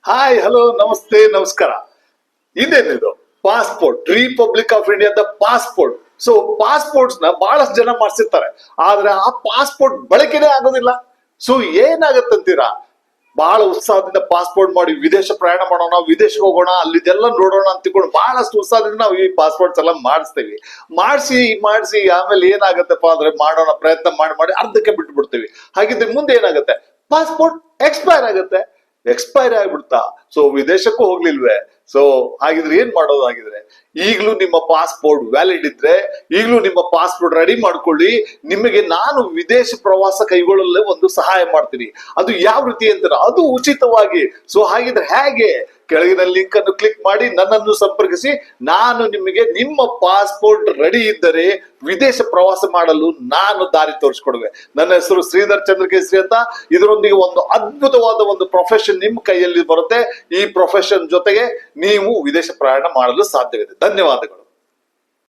Hi hello ನಮಸ್ತೆ ನಮಸ್ಕಾರ. ಇದೇನಿದು ಪಾಸ್ಪೋರ್ಟ್, ರಿಪಬ್ಲಿಕ್ ಆಫ್ ಇಂಡಿಯಾದ ಪಾಸ್ಪೋರ್ಟ್. ಸೊ ಪಾಸ್ಪೋರ್ಟ್ಸ್ ನ ಬಹಳಷ್ಟು ಜನ ಮಾಡ್ಸಿರ್ತಾರೆ, ಆದ್ರೆ ಆ ಪಾಸ್ಪೋರ್ಟ್ ಬಳಕೆನೇ ಆಗೋದಿಲ್ಲ. ಸೊ ಏನಾಗತ್ತಂತೀರಾ? ಬಹಳ ಉತ್ಸಾಹದಿಂದ ಪಾಸ್ಪೋರ್ಟ್ ಮಾಡಿ ವಿದೇಶ ಪ್ರಯಾಣ ಮಾಡೋಣ, ವಿದೇಶಕ್ಕೆ ಹೋಗೋಣ, ಅಲ್ಲಿದೆಲ್ಲ ನೋಡೋಣ ಅಂತ ತಿಳ್ಕೊಂಡು ಬಹಳಷ್ಟು ಉತ್ಸಾಹದಿಂದ ನಾವು ಈ ಪಾಸ್ಪೋರ್ಟ್ಸ್ ಎಲ್ಲ ಮಾಡಿಸ್ತೀವಿ. ಮಾಡಿಸಿ ಆಮೇಲೆ ಏನಾಗತ್ತಪ್ಪ ಅಂದ್ರೆ ಮಾಡೋಣ ಪ್ರಯತ್ನ ಮಾಡಿ ಅರ್ಧಕ್ಕೆ ಬಿಟ್ಟು ಬಿಡ್ತೀವಿ. ಹಾಗಿದ್ರೆ ಮುಂದೆ ಏನಾಗುತ್ತೆ? ಪಾಸ್ಪೋರ್ಟ್ ಎಕ್ಸ್ಪೈರ್ ಆಗುತ್ತೆ. ಎಕ್ಸ್ಪೈರ್ ಆಗ್ಬಿಡ್ತಾ? ಸೊ ವಿದೇಶಕ್ಕೂ ಹೋಗ್ಲಿಲ್ವೇ? ಸೊ ಹಾಗಿದ್ರೆ ಏನ್ ಮಾಡೋದಾಗಿದ್ರೆ, ಈಗಲೂ ನಿಮ್ಮ ಪಾಸ್ಪೋರ್ಟ್ ವ್ಯಾಲಿಡ್ ಇದ್ರೆ ಈಗಲೂ ನಿಮ್ಮ ಪಾಸ್ಪೋರ್ಟ್ ರೆಡಿ ಮಾಡ್ಕೊಳ್ಳಿ. ನಿಮಗೆ ನಾನು ವಿದೇಶ ಪ್ರವಾಸ ಕೈಗೊಳ್ಳಲು ಒಂದು ಸಹಾಯ ಮಾಡ್ತೀನಿ. ಅದು ಯಾವ ರೀತಿ ಅಂತಾರೆ, ಅದು ಉಚಿತವಾಗಿ. ಸೊ ಹಾಗಿದ್ರೆ ಹೇಗೆ? ಕೆಳಗಿನ ಲಿಂಕ್ ಅನ್ನು ಕ್ಲಿಕ್ ಮಾಡಿ ನನ್ನನ್ನು ಸಂಪರ್ಕಿಸಿ. ನಾನು ನಿಮಗೆ ನಿಮ್ಮ ಪಾಸ್ಪೋರ್ಟ್ ರೆಡಿ ಇದ್ದರೆ ವಿದೇಶ ಪ್ರವಾಸ ಮಾಡಲು ನಾನು ದಾರಿ ತೋರಿಸ್ಕೊಡುವೆ. ನನ್ನ ಹೆಸರು ಶ್ರೀಧರ್ ಚಂದ್ರಕೇಸರಿ ಅಂತ. ಇದರೊಂದಿಗೆ ಒಂದು ಅದ್ಭುತವಾದ ಒಂದು ಪ್ರೊಫೆಷನ್ ನಿಮ್ಮ ಕೈಯಲ್ಲಿ ಬರುತ್ತೆ. ಈ ಪ್ರೊಫೆಷನ್ ಜೊತೆಗೆ ನೀವು ವಿದೇಶ ಪ್ರಯಾಣ ಮಾಡಲು ಸಾಧ್ಯವಿದೆ. ಧನ್ಯವಾದಗಳು.